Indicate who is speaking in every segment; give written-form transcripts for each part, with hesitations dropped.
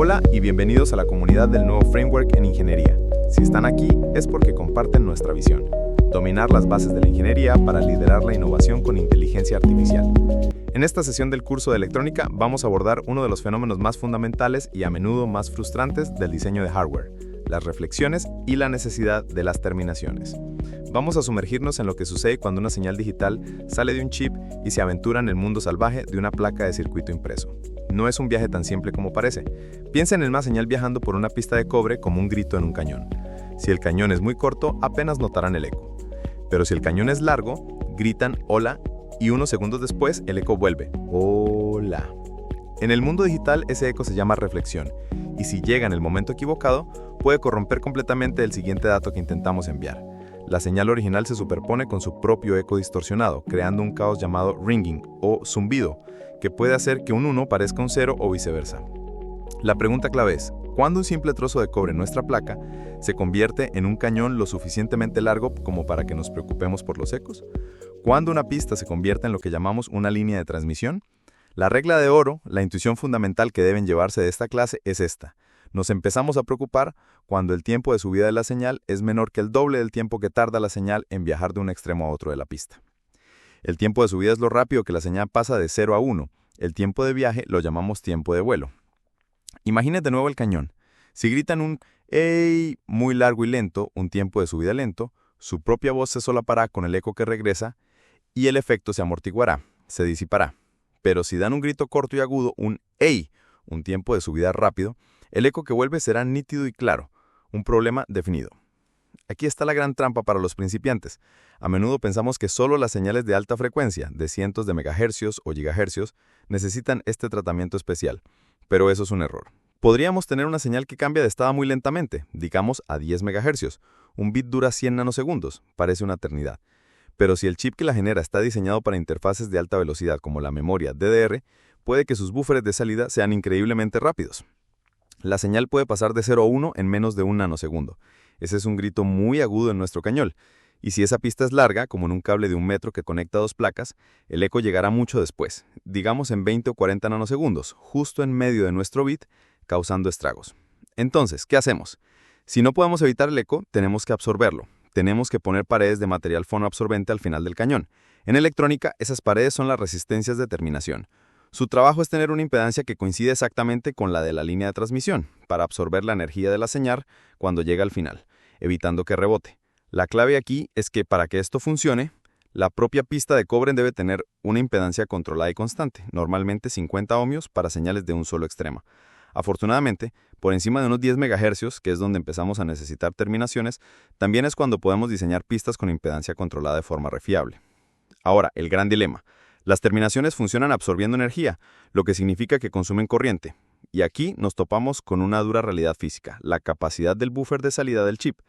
Speaker 1: Hola y bienvenidos a la comunidad del nuevo Framework en Ingeniería. Si están aquí es porque comparten nuestra visión: dominar las bases de la ingeniería para liderar la innovación con inteligencia artificial. En esta sesión del curso de electrónica vamos a abordar uno de los fenómenos más fundamentales y a menudo más frustrantes del diseño de hardware: las reflexiones y la necesidad de las terminaciones. Vamos a sumergirnos en lo que sucede cuando una señal digital sale de un chip y se aventura en el mundo salvaje de una placa de circuito impreso. No es un viaje tan simple como parece. Piensen en una señal viajando por una pista de cobre como un grito en un cañón. Si el cañón es muy corto, apenas notarán el eco. Pero si el cañón es largo, gritan hola y unos segundos después el eco vuelve hola. En el mundo digital ese eco se llama reflexión, y si llega en el momento equivocado, puede corromper completamente el siguiente dato que intentamos enviar. La señal original se superpone con su propio eco distorsionado, creando un caos llamado ringing o zumbido, que puede hacer que un 1 parezca un 0 o viceversa. La pregunta clave es: ¿cuándo un simple trozo de cobre en nuestra placa se convierte en un cañón lo suficientemente largo como para que nos preocupemos por los ecos? ¿Cuándo una pista se convierte en lo que llamamos una línea de transmisión? La regla de oro, la intuición fundamental que deben llevarse de esta clase es esta: nos empezamos a preocupar cuando el tiempo de subida de la señal es menor que el doble del tiempo que tarda la señal en viajar de un extremo a otro de la pista. El tiempo de subida es lo rápido que la señal pasa de 0 a 1. El tiempo de viaje lo llamamos tiempo de vuelo. Imaginen de nuevo el cañón. Si gritan un ¡ey! Muy largo y lento, un tiempo de subida lento, su propia voz se solapará con el eco que regresa y el efecto se amortiguará, se disipará. Pero si dan un grito corto y agudo, un ¡ey! Un tiempo de subida rápido, el eco que vuelve será nítido y claro, un problema definido. Aquí está la gran trampa para los principiantes. A menudo pensamos que solo las señales de alta frecuencia, de cientos de megahercios o gigahercios, necesitan este tratamiento especial, pero eso es un error. Podríamos tener una señal que cambia de estado muy lentamente, digamos a 10 megahercios. Un bit dura 100 nanosegundos, parece una eternidad. Pero si el chip que la genera está diseñado para interfaces de alta velocidad como la memoria DDR, puede que sus búferes de salida sean increíblemente rápidos. La señal puede pasar de 0 a 1 en menos de un nanosegundo. Ese es un grito muy agudo en nuestro cañón. Y si esa pista es larga, como en un cable de 1 metro que conecta dos placas, el eco llegará mucho después, digamos en 20 o 40 nanosegundos, justo en medio de nuestro bit, causando estragos. Entonces, ¿qué hacemos? Si no podemos evitar el eco, tenemos que absorberlo. Tenemos que poner paredes de material fonoabsorbente al final del cañón. En electrónica, esas paredes son las resistencias de terminación. Su trabajo es tener una impedancia que coincide exactamente con la de la línea de transmisión, para absorber la energía de la señal cuando llega al final, evitando que rebote. La clave aquí es que para que esto funcione, la propia pista de cobre debe tener una impedancia controlada y constante, normalmente 50 ohmios para señales de un solo extremo. Afortunadamente, por encima de unos 10 MHz, que es donde empezamos a necesitar terminaciones, también es cuando podemos diseñar pistas con impedancia controlada de forma refiable. Ahora, el gran dilema. Las terminaciones funcionan absorbiendo energía, lo que significa que consumen corriente. Y aquí nos topamos con una dura realidad física: la capacidad del buffer de salida del chip.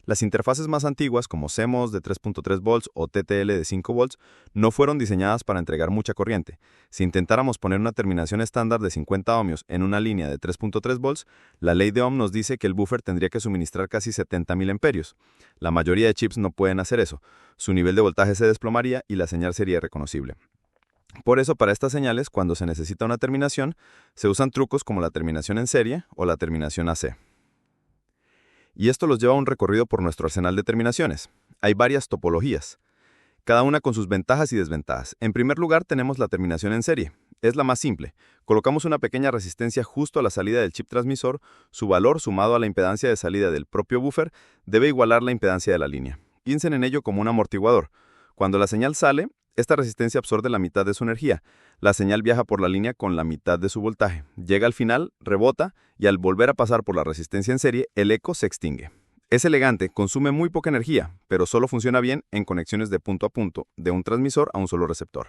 Speaker 1: Las interfaces más antiguas, como CMOS de 3.3 volts o TTL de 5 volts, no fueron diseñadas para entregar mucha corriente. Si intentáramos poner una terminación estándar de 50 ohmios en una línea de 3.3 volts, la ley de Ohm nos dice que el buffer tendría que suministrar casi 70.000 amperios. La mayoría de chips no pueden hacer eso. Su nivel de voltaje se desplomaría y la señal sería irreconocible. Por eso, para estas señales, cuando se necesita una terminación, se usan trucos como la terminación en serie o la terminación AC. Y esto los lleva a un recorrido por nuestro arsenal de terminaciones. Hay varias topologías, cada una con sus ventajas y desventajas. En primer lugar, tenemos la terminación en serie. Es la más simple. Colocamos una pequeña resistencia justo a la salida del chip transmisor. Su valor, sumado a la impedancia de salida del propio buffer, debe igualar la impedancia de la línea. Piensen en ello como un amortiguador. Cuando la señal sale, esta resistencia absorbe la mitad de su energía. La señal viaja por la línea con la mitad de su voltaje. Llega al final, rebota, y al volver a pasar por la resistencia en serie, el eco se extingue. Es elegante, consume muy poca energía, pero solo funciona bien en conexiones de punto a punto, de un transmisor a un solo receptor.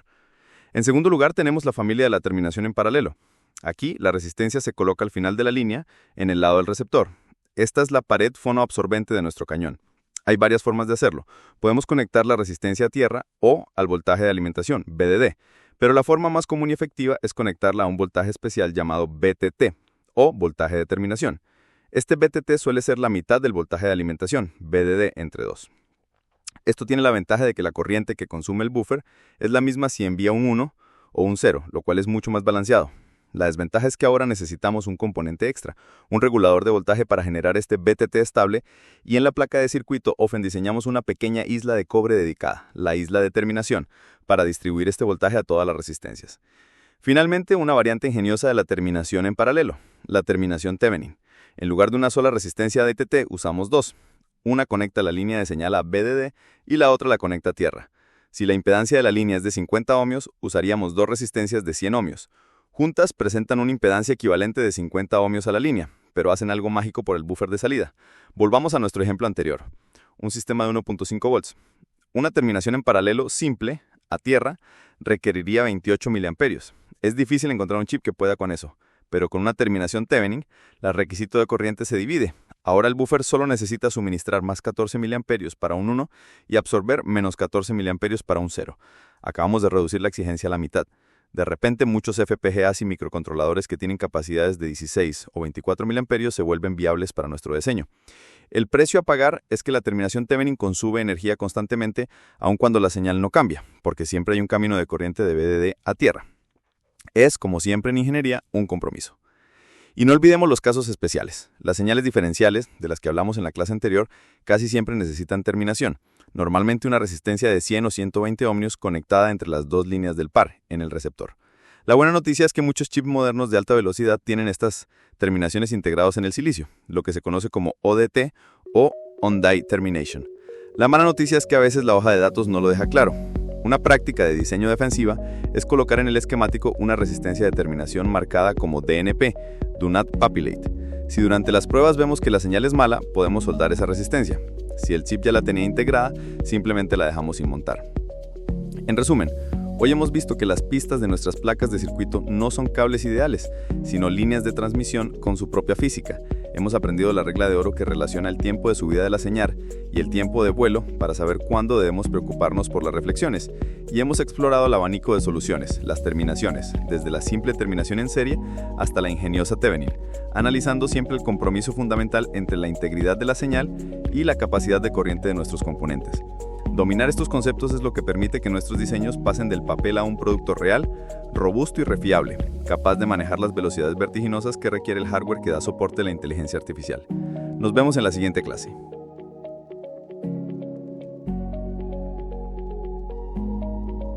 Speaker 1: En segundo lugar, tenemos la familia de la terminación en paralelo. Aquí, la resistencia se coloca al final de la línea, en el lado del receptor. Esta es la pared fonoabsorbente de nuestro cañón. Hay varias formas de hacerlo. Podemos conectar la resistencia a tierra o al voltaje de alimentación, VDD, pero la forma más común y efectiva es conectarla a un voltaje especial llamado VTT, o voltaje de terminación. Este VTT suele ser la mitad del voltaje de alimentación, VDD entre 2. Esto tiene la ventaja de que la corriente que consume el buffer es la misma si envía un 1 o un 0, lo cual es mucho más balanceado. La desventaja es que ahora necesitamos un componente extra, un regulador de voltaje para generar este BTT estable, y en la placa de circuito Ofen diseñamos una pequeña isla de cobre dedicada, la isla de terminación, para distribuir este voltaje a todas las resistencias. Finalmente, una variante ingeniosa de la terminación en paralelo, la terminación Thevenin. En lugar de una sola resistencia DTT, usamos dos. Una conecta la línea de señal a VDD y la otra la conecta a tierra. Si la impedancia de la línea es de 50 ohmios, usaríamos dos resistencias de 100 ohmios. Juntas presentan una impedancia equivalente de 50 ohmios a la línea, pero hacen algo mágico por el buffer de salida. Volvamos a nuestro ejemplo anterior, un sistema de 1.5 volts. Una terminación en paralelo simple, a tierra, requeriría 28 miliamperios. Es difícil encontrar un chip que pueda con eso, pero con una terminación Thevenin, el requisito de corriente se divide. Ahora el buffer solo necesita suministrar más 14 miliamperios para un 1 y absorber menos 14 miliamperios para un 0. Acabamos de reducir la exigencia a la mitad. De repente, muchos FPGAs y microcontroladores que tienen capacidades de 16 o 24 miliamperios se vuelven viables para nuestro diseño. El precio a pagar es que la terminación Thevenin consume energía constantemente, aun cuando la señal no cambia, porque siempre hay un camino de corriente de VDD a tierra. Es, como siempre en ingeniería, un compromiso. Y no olvidemos los casos especiales. Las señales diferenciales, de las que hablamos en la clase anterior, casi siempre necesitan terminación. Normalmente una resistencia de 100 o 120 ohmios conectada entre las dos líneas del par, en el receptor. La buena noticia es que muchos chips modernos de alta velocidad tienen estas terminaciones integrados en el silicio, lo que se conoce como ODT o On-Die Termination. La mala noticia es que a veces la hoja de datos no lo deja claro. Una práctica de diseño defensiva es colocar en el esquemático una resistencia de terminación marcada como DNP, Do Not Populate. Si durante las pruebas vemos que la señal es mala, podemos soldar esa resistencia. Si el chip ya la tenía integrada, simplemente la dejamos sin montar. En resumen, hoy hemos visto que las pistas de nuestras placas de circuito no son cables ideales, sino líneas de transmisión con su propia física. Hemos aprendido la regla de oro que relaciona el tiempo de subida de la señal y el tiempo de vuelo para saber cuándo debemos preocuparnos por las reflexiones. Y hemos explorado el abanico de soluciones, las terminaciones, desde la simple terminación en serie hasta la ingeniosa Thevenin, analizando siempre el compromiso fundamental entre la integridad de la señal y la capacidad de corriente de nuestros componentes. Dominar estos conceptos es lo que permite que nuestros diseños pasen del papel a un producto real, robusto y refiable, capaz de manejar las velocidades vertiginosas que requiere el hardware que da soporte a la inteligencia artificial. Nos vemos en la siguiente clase.